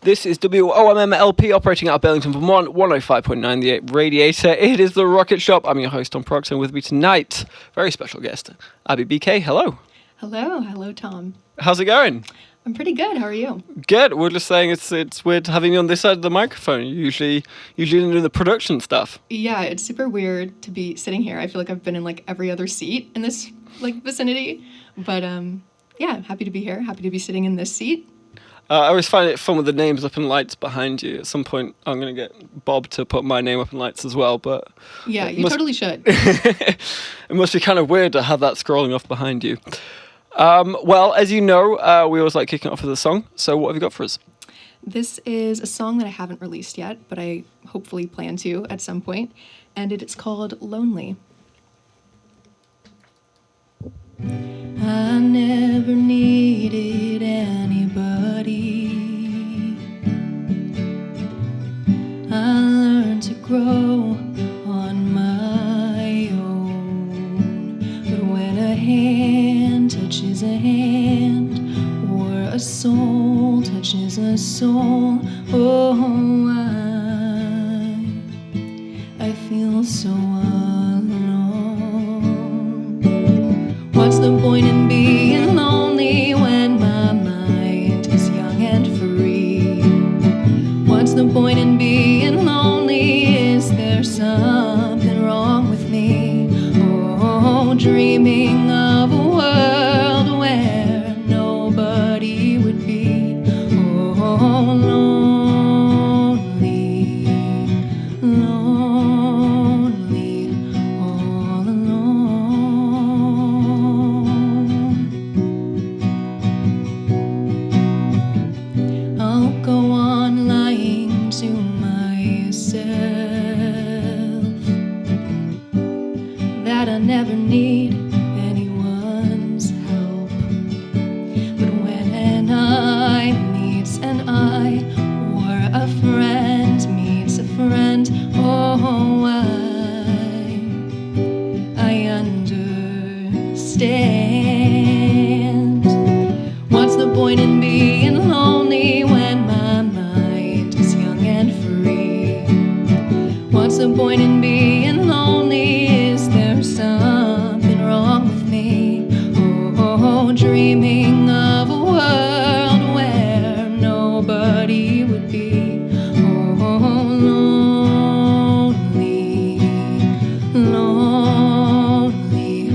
This is WOMMLP operating out of Burlington, Vermont, 105.9 The Radiator. It is the Rocket Shop. I'm your host, Tom Prox, and with me tonight, very special guest, Abbey BK. Hello. Hello, Tom. How's it going? I'm pretty good. How are you? Good. We're just saying it's weird having you on this side of the microphone. You usually do the production stuff. Yeah, it's super weird to be sitting here. I feel like I've been in like every other seat in this vicinity, but yeah, happy to be here. Happy to be sitting in this seat. I always find it fun with the names up in lights behind you. At some point, I'm going to get Bob to put my name up in lights as well. But yeah, you totally should. It must be kind of weird to have that scrolling off behind you. Well, as you know, we always like kicking off with a song. So what have you got for us? This is a song that I haven't released yet, but I hopefully plan to at some point, and it's called Lonely. I never needed anybody. I learned to grow on my own. But when a hand touches a hand, or a soul touches a soul, oh, I feel so alone. What's the point in being lonely when my mind is young and free? What's the point in being lonely? Is there something wrong with me? Oh, dreaming of a world where nobody would be. Oh, lonely, lonely, all alone. I'll go on lying to myself that I never need anyone's help. But when an eye meets an eye, or a friend meets a friend, oh, I understand. What's the point in being lonely when my mind is young and free? What's the point in being lonely? Is there something wrong with me? Oh, dreaming of a world where nobody would be. Oh, lonely, lonely,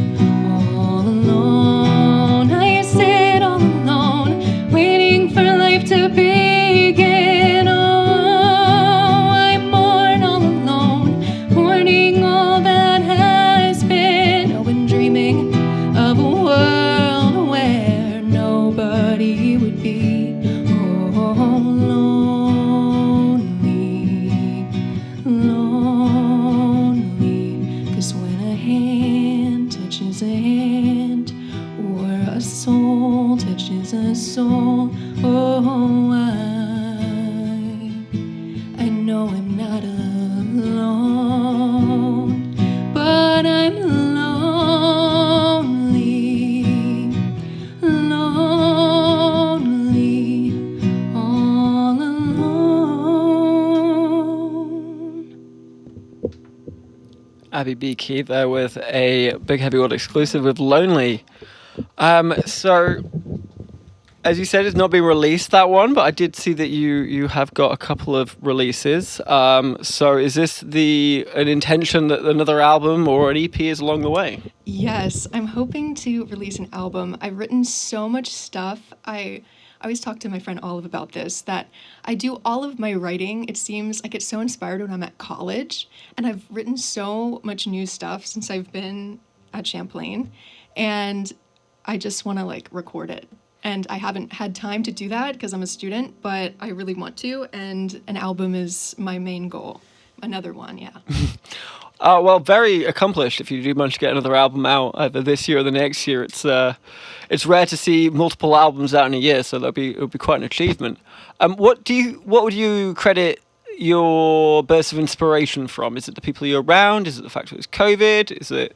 all alone. I sit all alone, waiting for life to begin. Oh, I mourn all alone, mourning all that has been. Oh, and dreaming of a world where nobody would be. Oh, lonely, lonely. 'Cause when a hand touches a hand, or a soul touches a soul, oh, I know I'm not alone, but I'm lonely, lonely, all alone. Abbey BK there with a Big Heavy World exclusive with Lonely. So, as you said, it's not been released, that one, but I did see that you have got a couple of releases. So is this an intention that another album or an EP is along the way? Yes, I'm hoping to release an album. I've written so much stuff. I always talk to my friend Olive about this, that I do all of my writing. It seems I get so inspired when I'm at college, and I've written so much new stuff since I've been at Champlain, and I just want to record it. And I haven't had time to do that because I'm a student, but I really want to, and an album is my main goal. Another one, yeah. Well, very accomplished if you do manage to get another album out either this year or the next year. It's rare to see multiple albums out in a year, so it'll be quite an achievement. What would you credit your burst of inspiration from? Is it the people you're around? Is it the fact it was COVID? Is it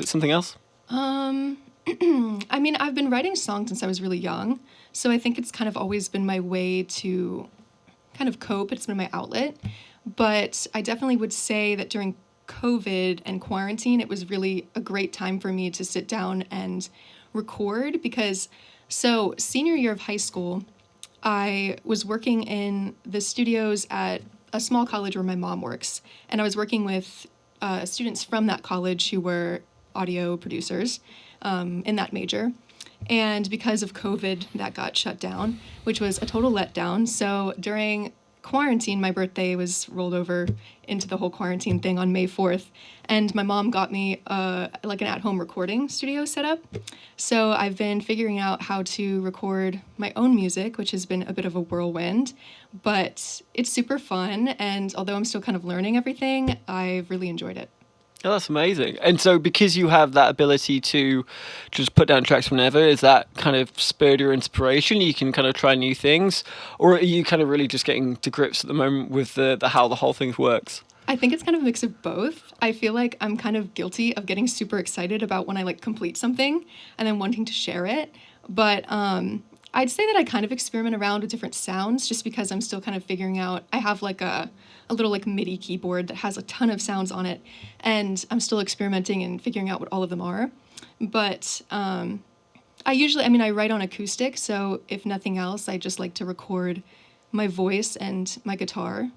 something else? I mean, I've been writing songs since I was really young, so I think it's kind of always been my way to kind of cope. It's been my outlet. But I definitely would say that during COVID and quarantine, it was really a great time for me to sit down and record because, so senior year of high school, I was working in the studios at a small college where my mom works, and I was working with students from that college who were audio producers in that major. And because of COVID, that got shut down, which was a total letdown. So during quarantine, my birthday was rolled over into the whole quarantine thing on May 4th, and my mom got me like an at-home recording studio set up. So I've been figuring out how to record my own music, which has been a bit of a whirlwind, but it's super fun, and although I'm still kind of learning everything, I've really enjoyed it. Oh, that's amazing. And so, because you have that ability to just put down tracks whenever, is that kind of spurred your inspiration? You can kind of try new things, or are you kind of really just getting to grips at the moment with the how the whole thing works? I think it's kind of a mix of both. I feel like I'm kind of guilty of getting super excited about when I like complete something and then wanting to share it. But I'd say that I kind of experiment around with different sounds just because I'm still kind of figuring out. I have like a little like MIDI keyboard that has a ton of sounds on it, and I'm still experimenting and figuring out what all of them are. But I write on acoustic, so if nothing else, I just like to record my voice and my guitar.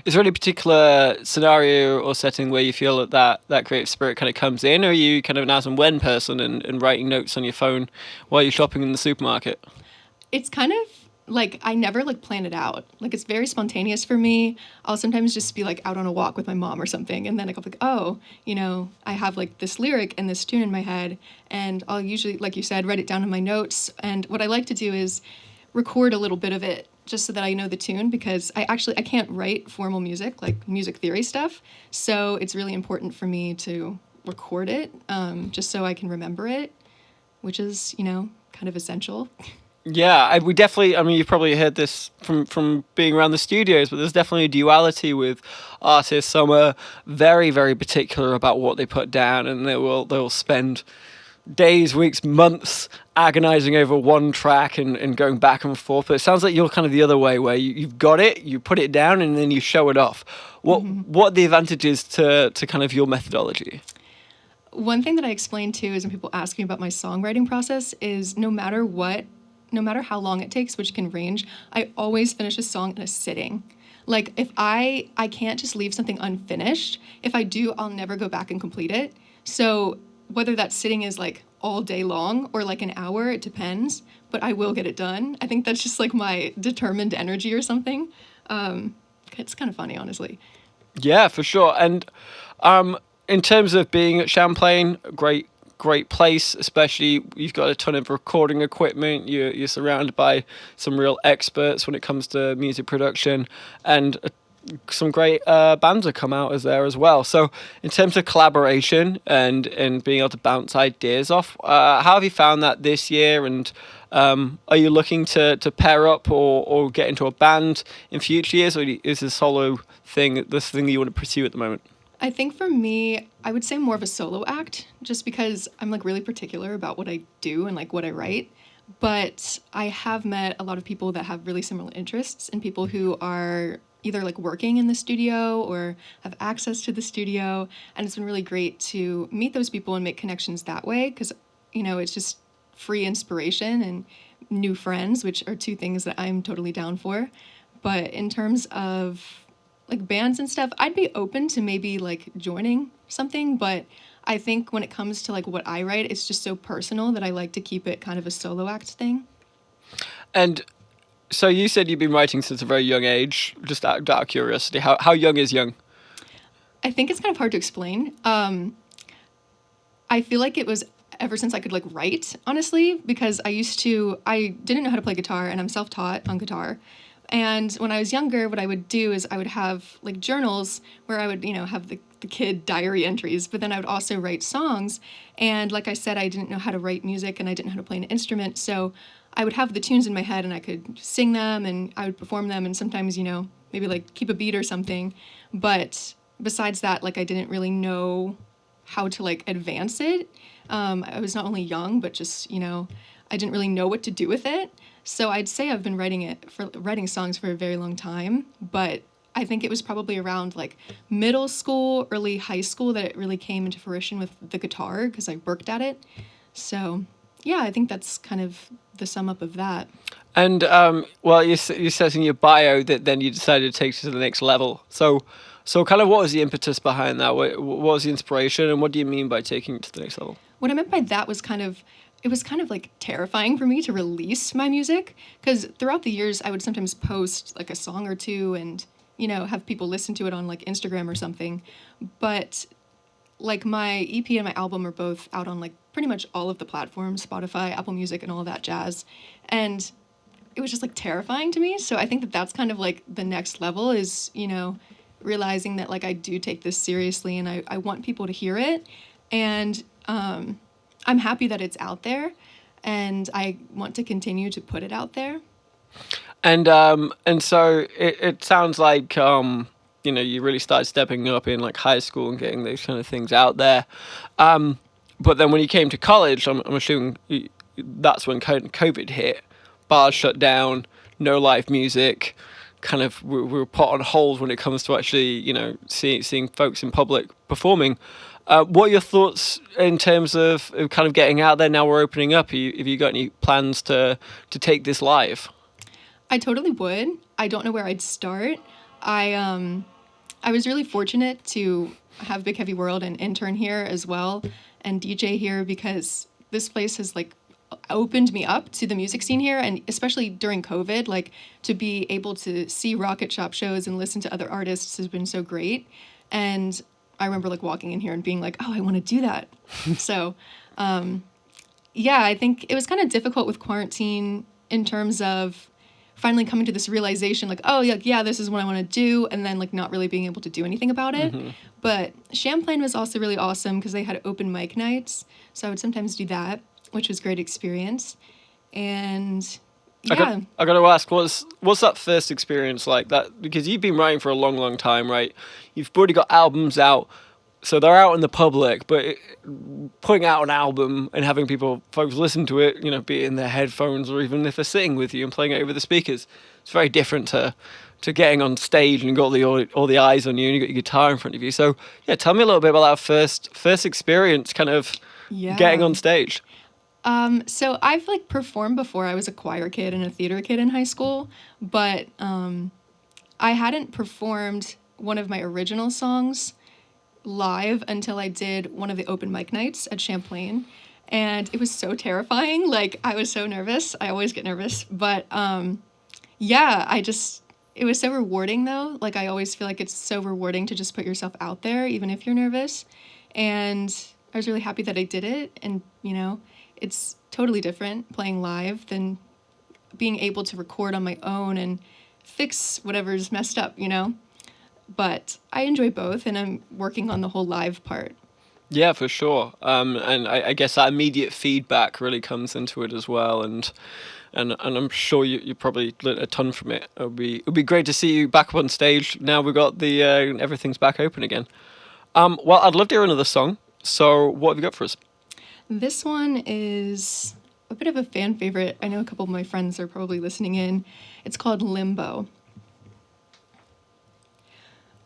Is there any particular scenario or setting where you feel that creative spirit kind of comes in, or are you kind of an as and when person and writing notes on your phone while you're shopping in the supermarket? It's kind of like I never like plan it out. Like it's very spontaneous for me. I'll sometimes just be like out on a walk with my mom or something, and then I'll be like, oh, I have like this lyric and this tune in my head, and I'll usually, like you said, write it down in my notes. And what I like to do is record a little bit of it just so that I know the tune, because I can't write formal music, like music theory stuff. So it's really important for me to record it, just so I can remember it, which is, kind of essential. Yeah, we definitely. I mean, you've probably heard this from being around the studios, but there's definitely a duality with artists. Some are very, very particular about what they put down, and they'll spend days, weeks, months agonizing over one track and going back and forth. But it sounds like you're kind of the other way, where you've got it, you put it down, and then you show it off. What are the advantages to kind of your methodology? One thing that I explain too is when people ask me about my songwriting process is no matter how long it takes, which can range, I always finish a song in a sitting. Like if I can't just leave something unfinished. If I do, I'll never go back and complete it. So whether that sitting is like all day long or like an hour, it depends, but I will get it done. I think that's just like my determined energy or something. It's kind of funny, honestly. Yeah, for sure. And in terms of being at Champlain, great place, especially you've got a ton of recording equipment. You're surrounded by some real experts when it comes to music production, and some great bands have come out as there as well. So in terms of collaboration and being able to bounce ideas off, how have you found that this year? And are you looking to pair up or get into a band in future years, or is this solo thing this thing that you want to pursue at the moment? I think for me, I would say more of a solo act, just because I'm like really particular about what I do and like what I write. But I have met a lot of people that have really similar interests, and people who are either like working in the studio or have access to the studio. And it's been really great to meet those people and make connections that way, because, it's just free inspiration and new friends, which are two things that I'm totally down for. But in terms of like bands and stuff, I'd be open to maybe like joining something, but I think when it comes to like what I write, it's just so personal that I like to keep it kind of a solo act thing. And so you said you've been writing since a very young age. Just out of curiosity, how young is young? I think it's kind of hard to explain. I feel like it was ever since I could like write, honestly, because I didn't know how to play guitar, and I'm self-taught on guitar. And when I was younger, what I would do is I would have like journals where I would, have the kid diary entries, but then I would also write songs. And like I said, I didn't know how to write music, and I didn't know how to play an instrument. So I would have the tunes in my head, and I could sing them, and I would perform them, and sometimes, maybe like keep a beat or something. But besides that, like I didn't really know how to like advance it. I was not only young, but just, I didn't really know what to do with it. So I'd say I've been writing songs for a very long time, but I think it was probably around like middle school, early high school that it really came into fruition with the guitar because I worked at it. So yeah, I think that's kind of the sum up of that. And well, you said in your bio that then you decided to take it to the next level. So kind of what was the impetus behind that? What was the inspiration, and what do you mean by taking it to the next level? What I meant by that was it was kind of like terrifying for me to release my music because throughout the years I would sometimes post like a song or two and have people listen to it on like Instagram or something. But like my EP and my album are both out on like pretty much all of the platforms, Spotify, Apple Music, and all of that jazz. And it was just like terrifying to me. So I think that that's kind of like the next level is, realizing that like I do take this seriously and I want people to hear it. And I'm happy that it's out there and I want to continue to put it out there. And so it sounds like you really started stepping up in like high school and getting those kind of things out there. But then when you came to college, I'm assuming that's when COVID hit. Bars shut down, no live music. Kind of we were put on hold when it comes to actually seeing folks in public performing. What are your thoughts in terms of kind of getting out there now we're opening up? Have you got any plans to take this live? I totally would. I don't know where I'd start. I was really fortunate to have Big Heavy World and intern here as well and DJ here because this place has like opened me up to the music scene here, and especially during COVID, like to be able to see Rocket Shop shows and listen to other artists has been so great. And I remember like walking in here and being like, oh, I want to do that. So yeah, I think it was kind of difficult with quarantine in terms of finally coming to this realization like, oh yeah, this is what I want to do, and then like not really being able to do anything about it. Mm-hmm. But Champlain was also really awesome because they had open mic nights, so I would sometimes do that, which was a great experience. And yeah, I got to ask, what's that first experience like? That because you've been writing for a long time, right? You've already got albums out, so they're out in the public, but putting out an album and having folks listen to it, be it in their headphones or even if they're sitting with you and playing it over the speakers, it's very different to getting on stage and you've got all the eyes on you and you've got your guitar in front of you. So yeah, tell me a little bit about that first experience, kind of getting on stage. So I've like performed before. I was a choir kid and a theater kid in high school, but I hadn't performed one of my original songs live until I did one of the open mic nights at Champlain, and it was so terrifying. Like I was so nervous. I always get nervous, but yeah, it was so rewarding though. Like I always feel like it's so rewarding to just put yourself out there even if you're nervous, and I was really happy that I did it. And it's totally different playing live than being able to record on my own and fix whatever's messed up, But I enjoy both, and I'm working on the whole live part. Yeah, for sure. And I guess that immediate feedback really comes into it as well. And I'm sure you probably learned a ton from it. It'll be great to see you back up on stage. Now we've got the everything's back open again. Well, I'd love to hear another song. So what have you got for us? This one is a bit of a fan favorite. I know a couple of my friends are probably listening in. It's called Limbo.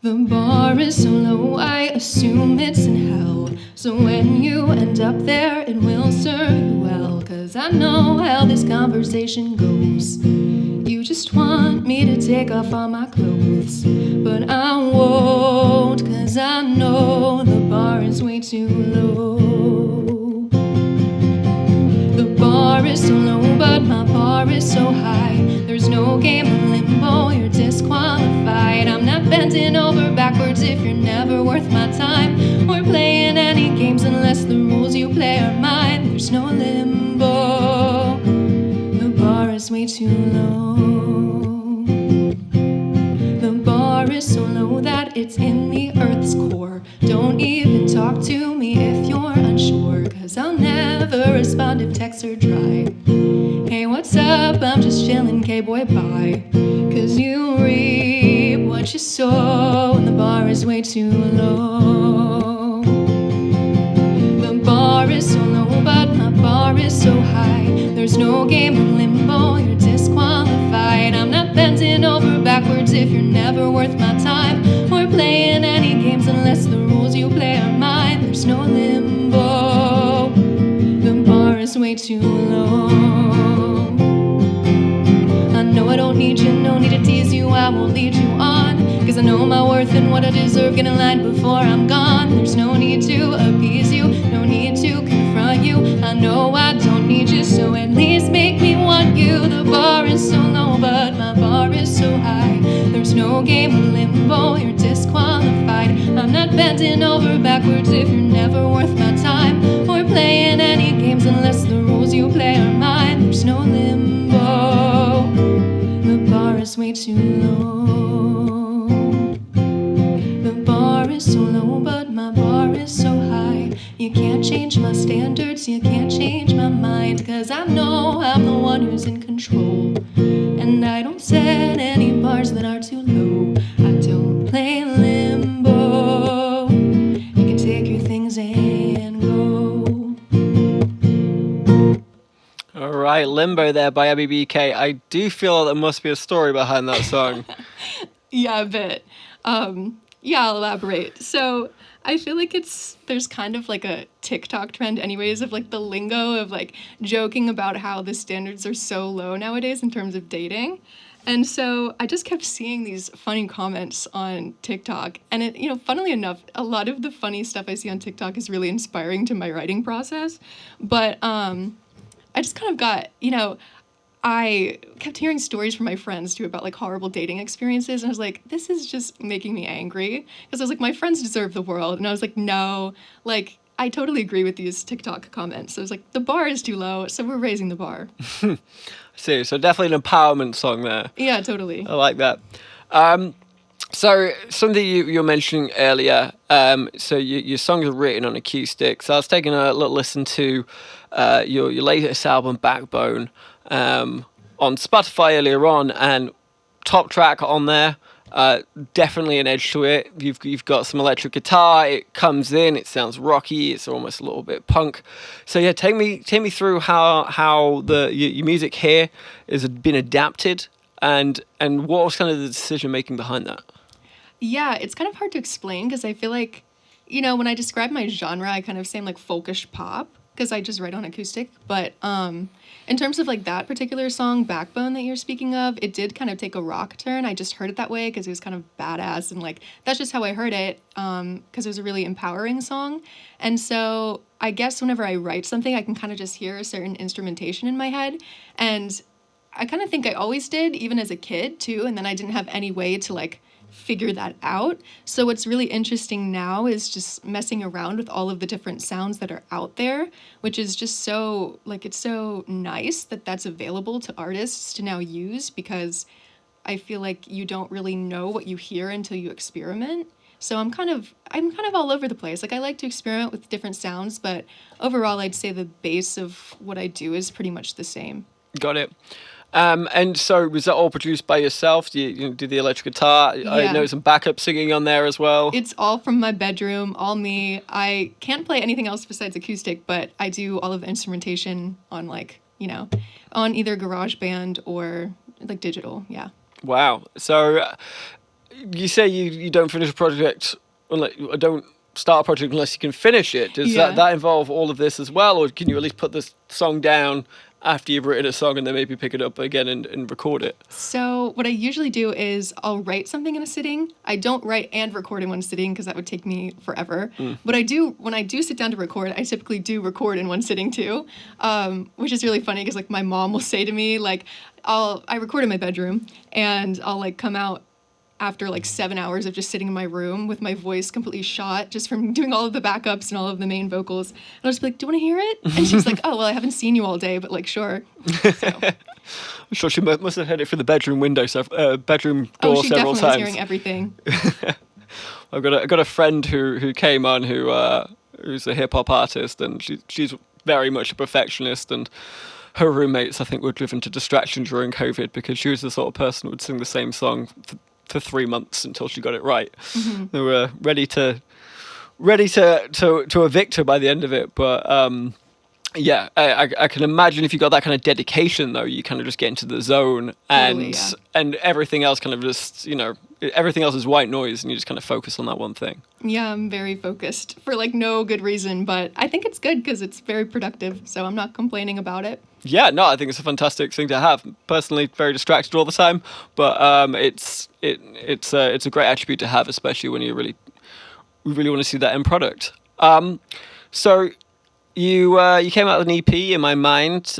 The bar is so low, I assume it's in hell. So when you end up there, it will serve you well. 'Cause I know how this conversation goes. You just want me to take off all my clothes, but I won't, 'cause I know the bar is way too low. The bar is so low, but my bar is so high. There's no game of limbo, you're disqualified. I'm not bending over backwards if you're never worth my time, or playing any games unless the rules you play are mine. There's no limbo, the bar is way too low. The bar is so low that it's in the earth's core. Don't even talk to me if you're unsure, 'cause I'll never respond if texts are dry. Hey, what's up? I'm just chilling, K-boy, bye. 'Cause you reap what you sow, and the bar is way too low. The bar is so low, but my bar is so high. There's no game of limbo, you're bending over backwards if you're never worth my time, or playing any games unless the rules you play are mine. There's no limbo, the bar is way too low. I know I don't need you, no need to tease you, I won't lead you on, cause I know my worth and what I deserve, get in line before I'm gone. There's no need to appease you, no need to confront you, I know I don't need you, so at least make me want you. The bar is so low, but my bar is so high. There's no game of limbo, you're disqualified. I'm not bending over backwards if you're never worth my time, or playing any games unless the rules you play are mine. There's no limbo, the bar is way too low. The bar is so low, but my bar is so high. You can't change my standards, you can't change my mind, cause I know I'm the one who's in control, and I don't set any bars that are too low. I don't play limbo. You can take your things and go. All right, Limbo there by Abbey BK. I do feel there must be a story behind that song. Yeah, a bit. Yeah, I'll elaborate. So I feel like there's kind of like a TikTok trend anyways of like the lingo of like joking about how the standards are so low nowadays in terms of dating. And so I just kept seeing these funny comments on TikTok. And it, funnily enough, a lot of the funny stuff I see on TikTok is really inspiring to my writing process. But I just kind of got, I kept hearing stories from my friends too about like horrible dating experiences, and I was like, this is just making me angry, because I was like, my friends deserve the world, and I was like, no, like I totally agree with these TikTok comments. So I was like, the bar is too low, so we're raising the bar. So definitely an empowerment song there. Yeah, totally. I like that. So something you were mentioning earlier, so your songs are written on acoustic. So I was taking a little listen to your latest album, Backbone, on Spotify earlier on, and top track on there, definitely an edge to it. You've got some electric guitar. It comes in. It sounds rocky. It's almost a little bit punk. So yeah, take me through how your music here has been adapted, and what was kind of the decision making behind that. Yeah, it's kind of hard to explain because I feel like, when I describe my genre, I kind of say I'm like folkish pop because I just write on acoustic. But in terms of like that particular song, Backbone, that you're speaking of, it did kind of take a rock turn. I just heard it that way because it was kind of badass, and like that's just how I heard it, because it was a really empowering song. And so I guess whenever I write something, I can kind of just hear a certain instrumentation in my head. And I kind of think I always did, even as a kid too, and then I didn't have any way to like figure that out. So what's really interesting now is just messing around with all of the different sounds that are out there, which is just so, like, it's so nice that that's available to artists to now use, because I feel like you don't really know what you hear until you experiment. So I'm kind of all over the place. Like, I like to experiment with different sounds, but overall I'd say the base of what I do is pretty much the same. Got it. And so was that all produced by yourself? Do you do the electric guitar? Yeah. I know some backup singing on there as well. It's all from my bedroom, all me. I can't play anything else besides acoustic, but I do all of the instrumentation on on either GarageBand or like digital. Yeah. Wow. So you say you don't finish a project, don't start a project unless you can finish it. Does that involve all of this as well, or can you at least put this song down after you've written a song and then maybe pick it up again and record it? So what I usually do is I'll write something in a sitting. I don't write and record in one sitting because that would take me forever. But when I do sit down to record, I typically do record in one sitting too, which is really funny because like my mom will say to me, like, I record in my bedroom and I'll like come out after like 7 hours of just sitting in my room with my voice completely shot just from doing all of the backups and all of the main vocals. And I'll just be like, do you want to hear it? And she's like, oh, well, I haven't seen you all day, but like, sure. So. I'm sure she must have heard it through the bedroom window, bedroom door several times. She definitely was hearing everything. I've got a friend who came on who's a hip hop artist, and she's very much a perfectionist, and her roommates, I think, were driven to distraction during COVID because she was the sort of person who would sing the same song for 3 months until she got it right. Mm-hmm. They were ready to evict her by the end of it. But Yeah, I can imagine if you got that kind of dedication though, you kind of just get into the zone, Totally, yeah. and everything else kind of just, everything else is white noise, and you just kind of focus on that one thing. Yeah, I'm very focused for like no good reason, but I think it's good because it's very productive, so I'm not complaining about it. Yeah, no, I think it's a fantastic thing to have. Personally, very distracted all the time, but it's a great attribute to have, especially when you really want to see that end product. So you came out with an EP in my mind,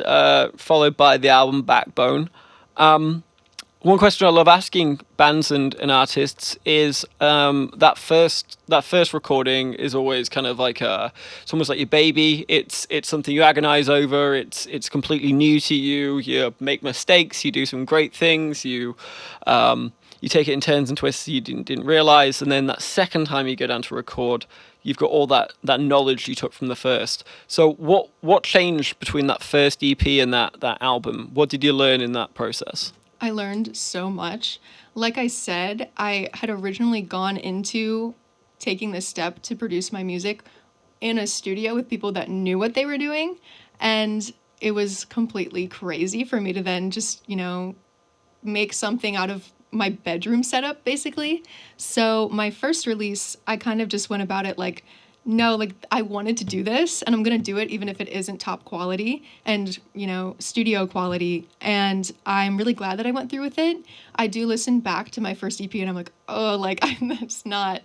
followed by the album Backbone. One question I love asking bands and artists is that first recording is always kind of like it's almost like your baby. It's something you agonize over. It's completely new to you. You make mistakes. You do some great things. You take it in turns and twists you didn't realize, and then that second time you go down to record, you've got all that knowledge you took from the first. So what changed between that first EP and that album? What did you learn in that process? I learned so much. Like I said, I had originally gone into taking this step to produce my music in a studio with people that knew what they were doing. And it was completely crazy for me to then just, make something out of my bedroom setup, basically. So my first release, I kind of just went about it like, no, like I wanted to do this and I'm going to do it even if it isn't top quality and, studio quality. And I'm really glad that I went through with it. I do listen back to my first EP and I'm like, oh, like that's not,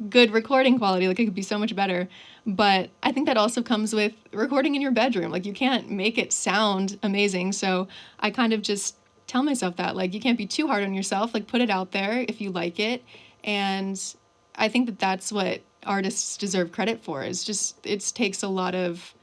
good recording quality. Like it could be so much better. But I think that also comes with recording in your bedroom. Like you can't make it sound amazing. So I kind of just tell myself that, like, you can't be too hard on yourself. Like put it out there if you like it. And I think that that's what artists deserve credit for, is just it takes a lot of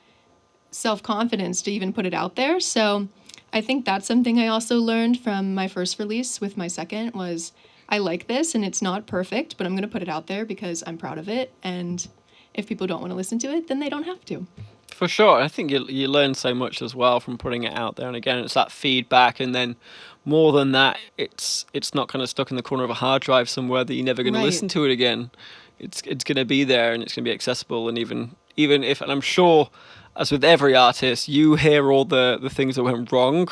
self-confidence to even put it out there. So I think that's something I also learned from my first release with my second was I like this and it's not perfect, but I'm going to put it out there because I'm proud of it. And if people don't want to listen to it, then they don't have to. For sure, I think you learn so much as well from putting it out there, and again, it's that feedback, and then more than that, it's not kind of stuck in the corner of a hard drive somewhere that you're never going to Right. listen to it again. It's going to be there, and it's going to be accessible, and even if, and I'm sure, as with every artist, you hear all the things that went wrong,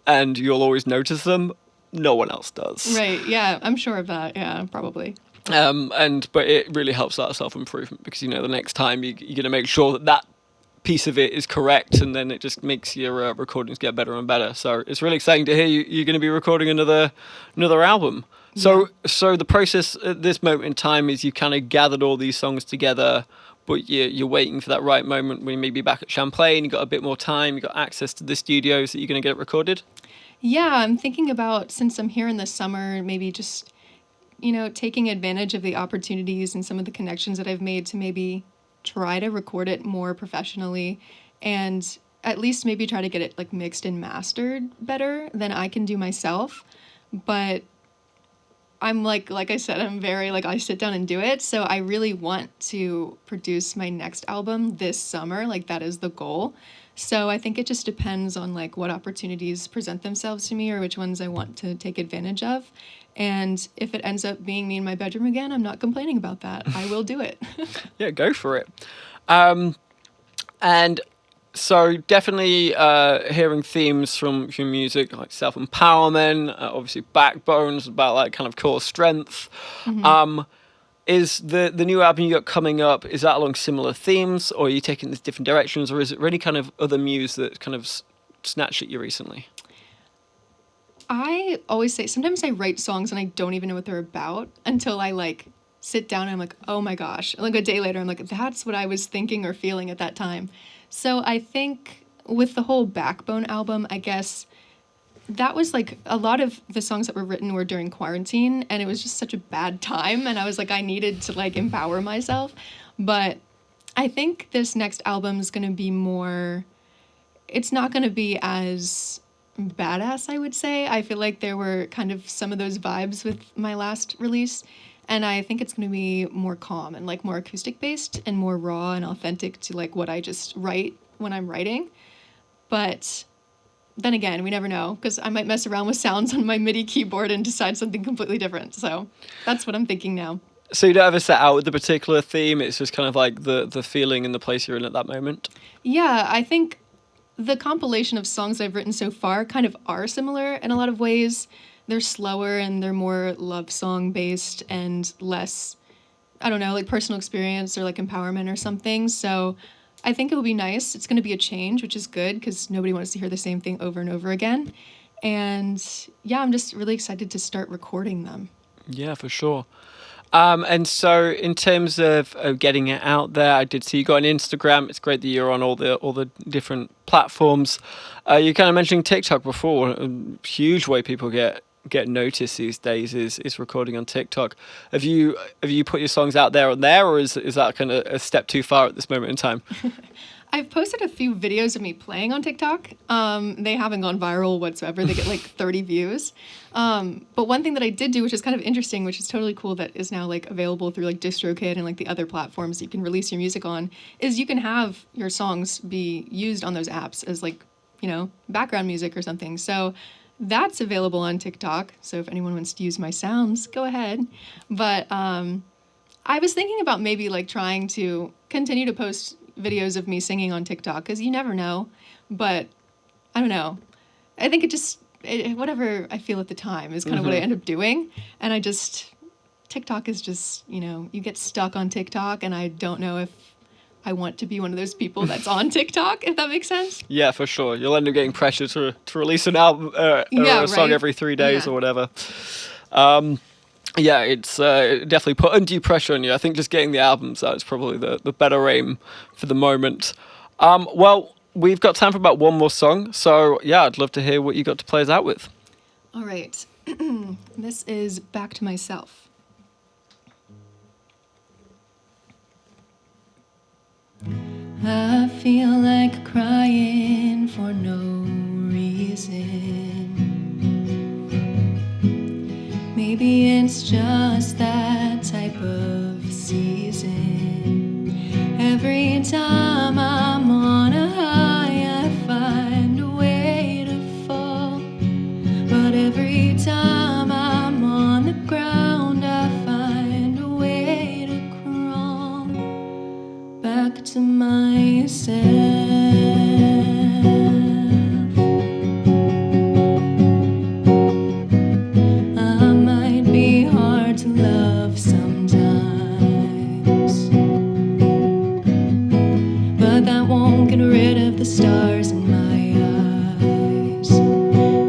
and you'll always notice them. No one else does. Right. Yeah, I'm sure of that. Yeah, probably. But it really helps that self improvement because the next time you're going to make sure that piece of it is correct, and then it just makes your recordings get better and better. So it's really exciting to hear you're going to be recording another album. So the process at this moment in time is you kind of gathered all these songs together, but you're waiting for that right moment when you may be back at Champlain. You got a bit more time. You got access to the studios that you're going to get it recorded. Yeah, I'm thinking about, since I'm here in the summer, maybe just, taking advantage of the opportunities and some of the connections that I've made to maybe try to record it more professionally and at least maybe try to get it like mixed and mastered better than I can do myself. But I'm like I said, I'm very like I sit down and do it. So I really want to produce my next album this summer. Like that is the goal. So I think it just depends on like what opportunities present themselves to me or which ones I want to take advantage of. And if it ends up being me in my bedroom again, I'm not complaining about that. I will do it. Yeah, go for it. And so definitely hearing themes from your music like self-empowerment, obviously backbones about like kind of core strength. Is the new album you got coming up, is that along similar themes, or are you taking this different directions, or is it really kind of other muse that kind of snatched at you recently? I always say sometimes I write songs and I don't even know what they're about until I like sit down and I'm like, oh my gosh. And like a day later, I'm like, that's what I was thinking or feeling at that time. So I think with the whole Backbone album, I guess that was like a lot of the songs that were written were during quarantine and it was just such a bad time. And I was like, I needed to like empower myself. But I think this next album is going to be more, it's not going to be as badass, I would say. I feel like there were kind of some of those vibes with my last release. And I think it's going to be more calm and like more acoustic based and more raw and authentic to like what I just write when I'm writing. But then again, we never know because I might mess around with sounds on my MIDI keyboard and decide something completely different. So that's what I'm thinking now. So you don't ever set out with a particular theme. It's just kind of like the feeling and the place you're in at that moment. Yeah, I think the compilation of songs I've written so far kind of are similar in a lot of ways. They're slower and they're more love song based and less, I don't know, like personal experience or like empowerment or something. So I think it will be nice. It's going to be a change, which is good because nobody wants to hear the same thing over and over again. And yeah, I'm just really excited to start recording them. Yeah, for sure. And so, in terms of getting it out there, I did see you got an Instagram. It's great that you're on all the different platforms. You kind of mentioned TikTok before. A huge way people get noticed these days is recording on TikTok. Have you put your songs out there on there, or is that kind of a step too far at this moment in time? I've posted a few videos of me playing on TikTok. They haven't gone viral whatsoever. They get like 30 views. But one thing that I did do, which is kind of interesting, which is totally cool, that is now like available through like DistroKid and like the other platforms that you can release your music on, is you can have your songs be used on those apps as like, background music or something. So that's available on TikTok. So if anyone wants to use my sounds, go ahead. But I was thinking about maybe like trying to continue to post videos of me singing on TikTok because you never know. But I don't know. I think whatever I feel at the time is kind of what I end up doing. And TikTok is just, you get stuck on TikTok, and I don't know if I want to be one of those people that's on TikTok, if that makes sense. Yeah, for sure. You'll end up getting pressure to release an album or Yeah, a song right? every 3 days Yeah. or whatever. Yeah, it's definitely put undue pressure on you. I think just getting the albums out is probably the better aim for the moment. Well, we've got time for about one more song, so yeah, I'd love to hear what you got to play us out with. All right. This is Back to Myself. I feel like crying for no reason. Maybe it's just that type of season. Every time I'm on a high, I find a way to fall. But every time I'm on the ground, I find a way to crawl back to myself. I might be hard to love sometimes, but that won't get rid of the stars in my eyes.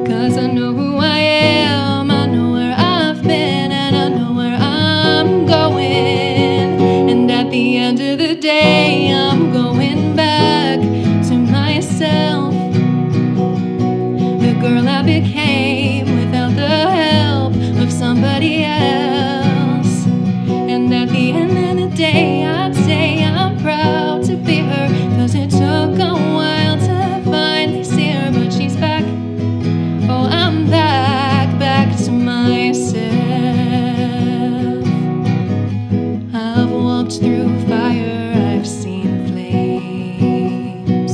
'Cause I know who I am, I know where I've been, and I know where I'm going. And at the end of the day, I'm going back to myself, the girl I became without the help of somebody else. And at the end of the day, I'd say I'm proud to be her, 'cause it took a while to finally see her, but she's back. Oh, I'm back to myself. I've walked through fire, I've seen flames.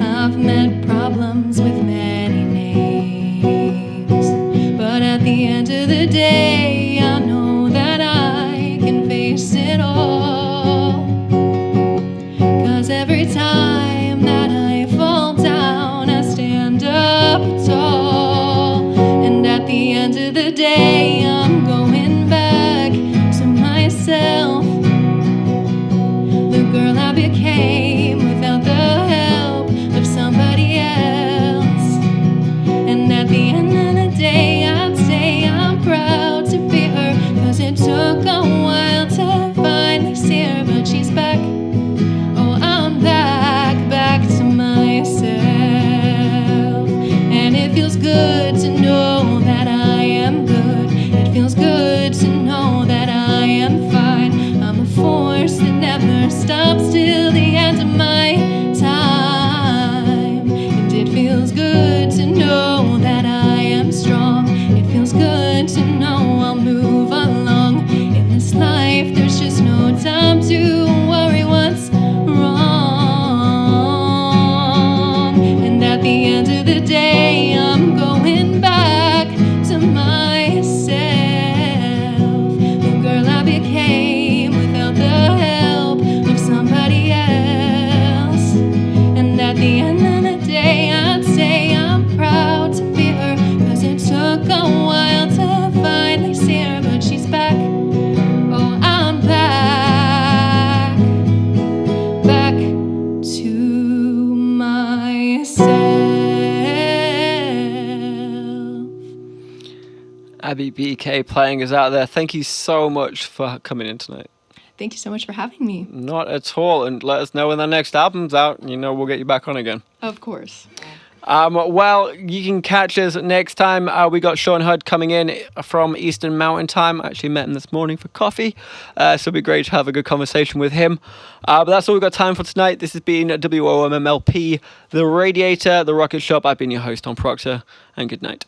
I've met problems with many names. But at the end of the day, I know that I can face it all. 'Cause every time that I fall down, I stand up tall. And at the end of the day, I'm going back to myself, the girl I became without the help of somebody else. And at the end of the day, I'd say I'm proud to be her, 'cause it took a while to finally see her, but she's back. Oh, I'm back to myself. And it feels good to know that I am good. It feels good to know that I am fine. I'm a force that never stops till the end of my time. And it feels good to know that I am strong. It feels good to know I'll move along. In this life, there's just no time to worry what's wrong. And at the end of the day, I'm going back Abbey BK playing us out there. Thank you so much for coming in tonight. Thank you so much for having me. Not at all. And let us know when the next album's out. We'll get you back on again. Of course. Well, you can catch us next time. We got Sean Hudd coming in from Eastern Mountain Time. I actually met him this morning for coffee. So it'll be great to have a good conversation with him. But that's all we've got time for tonight. This has been WOMMLP, The Radiator, The Rocket Shop. I've been your host, Tom Proctor, and good night.